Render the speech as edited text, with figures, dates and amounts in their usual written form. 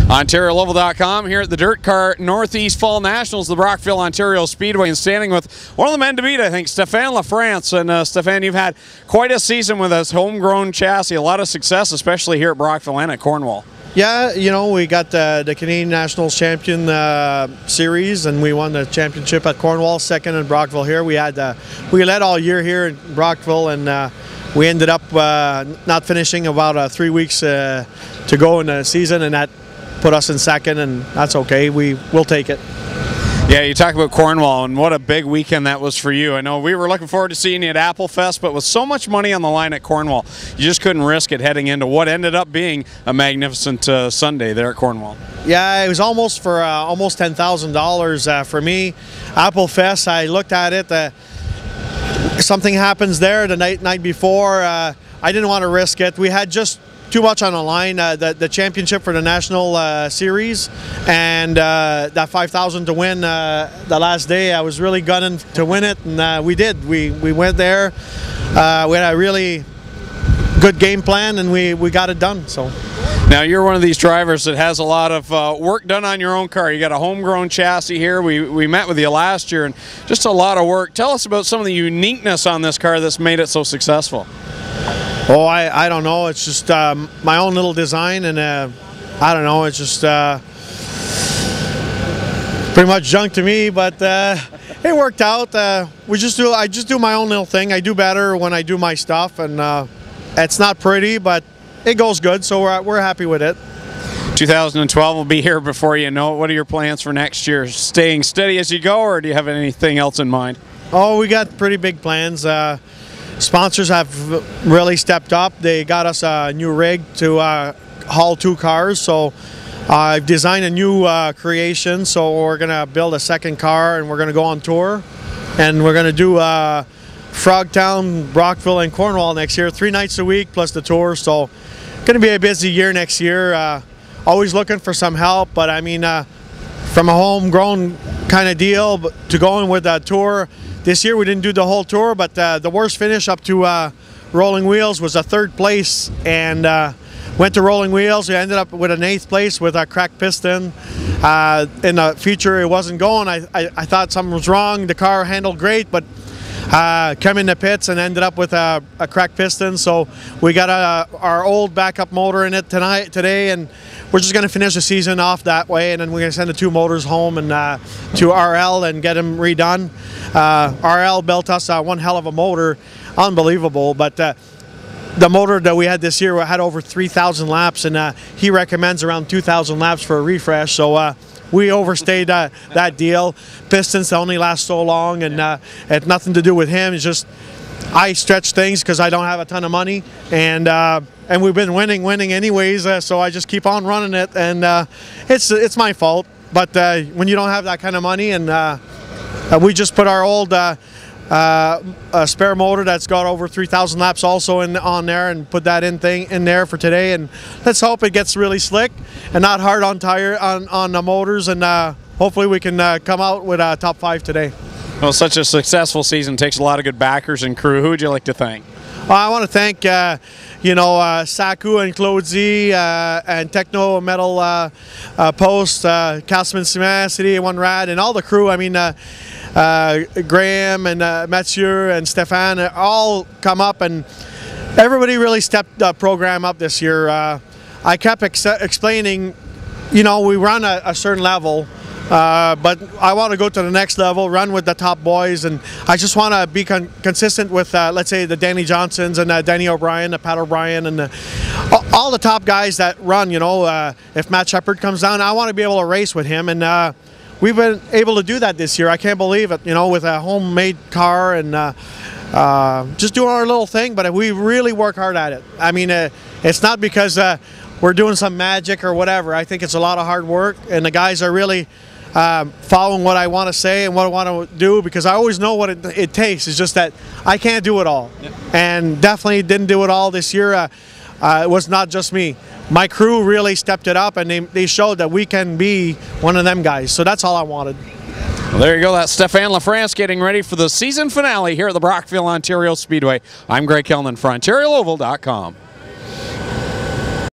OntarioLoval.com here at the Dirt Car Northeast Fall Nationals, the Brockville, Ontario Speedway, and standing with one of the men to beat, I think, Stephane Lafrance. And Stephane, you've had quite a season with this homegrown chassis, a lot of success, especially here at Brockville and at Cornwall. Yeah, you know, we got the Canadian Nationals Champion Series, and we won the championship at Cornwall, second in Brockville here. We led all year here in Brockville, and we ended up not finishing about 3 weeks to go in the season, and that put us in second, and that's okay. We'll take it. Yeah, you talk about Cornwall, and what a big weekend that was for you. I know we were looking forward to seeing you at Apple Fest, but with so much money on the line at Cornwall, you just couldn't risk it heading into what ended up being a magnificent Sunday there at Cornwall. Yeah, it was almost for almost $10,000 for me. Apple Fest, I looked at it. Something happens there the night before. I didn't want to risk it. We had just too much on the line, the championship for the national series, and that $5,000 to win the last day. I was really gunning to win it, and we did. We went there. We had a really good game plan, and we got it done. So. Now, you're one of these drivers that has a lot of work done on your own car. You got a homegrown chassis here. We met with you last year, and just a lot of work. Tell us about some of the uniqueness on this car that's made it so successful. Oh, I don't know. It's just my own little design, and I don't know. It's just pretty much junk to me, but it worked out. I just do my own little thing. I do better when I do my stuff, and it's not pretty, but it goes good, so we're happy with it. 2012 will be here before you know it. What are your plans for next year? Staying steady as you go, or do you have anything else in mind? Oh, we got pretty big plans. Sponsors have really stepped up. They got us a new rig to haul 2 cars, so I've designed a new creation, so we're going to build a second car, and we're going to go on tour, and we're going to do Frogtown, Brockville, and Cornwall next year, 3 nights a week plus the tour, so going to be a busy year next year. Always looking for some help, but I mean, from a homegrown kind of deal to going with a tour. This year we didn't do the whole tour, but the worst finish up to Rolling Wheels was a 3rd place, and went to Rolling Wheels. We ended up with an 8th place with a cracked piston. In the feature it wasn't going. I thought something was wrong. The car handled great, but came in the pits and ended up with a cracked piston. So we got our old backup motor in it today, and we're just going to finish the season off that way, and then we're going to send the 2 motors home and to RL and get them redone. RL built us one hell of a motor, unbelievable, but the motor that we had this year had over 3,000 laps, and he recommends around 2,000 laps for a refresh, so we overstayed that deal. Pistons only last so long, and it had nothing to do with him. It's just I stretch things because I don't have a ton of money, and we've been winning anyways, so I just keep on running it, and it's my fault. But when you don't have that kind of money, and we just put our old spare motor that's got over 3,000 laps also on there, and put that in there for today, and let's hope it gets really slick and not hard on the motors, and hopefully we can come out with a top 5 today. Well, such a successful season takes a lot of good backers and crew. Who would you like to thank? I want to thank Saku and Claude Z and Techno Metal Post, Castman City, One Rad, and all the crew. I mean, Graham and Mathieu and Stephane all come up, and everybody really stepped the program up this year. I kept explaining, we run a certain level, but I want to go to the next level, run with the top boys, and I just want to be consistent with, let's say, the Danny Johnsons and Danny O'Brien, the Pat O'Brien, and all the top guys that run. If Matt Shepard comes down, I want to be able to race with him, and we've been able to do that this year. I can't believe it, with a homemade car, and just doing our little thing, but we really work hard at it. I mean, it's not because we're doing some magic or whatever. I think it's a lot of hard work, and the guys are really following what I want to say and what I want to do, because I always know what it takes. It's just that I can't do it all. Yep. And definitely didn't do it all this year. It was not just me. My crew really stepped it up, and they showed that we can be one of them guys. So that's all I wanted. Well, there you go. That's Stephane Lafrance getting ready for the season finale here at the Brockville, Ontario Speedway. I'm Greg Kellman for OntarioLoval.com.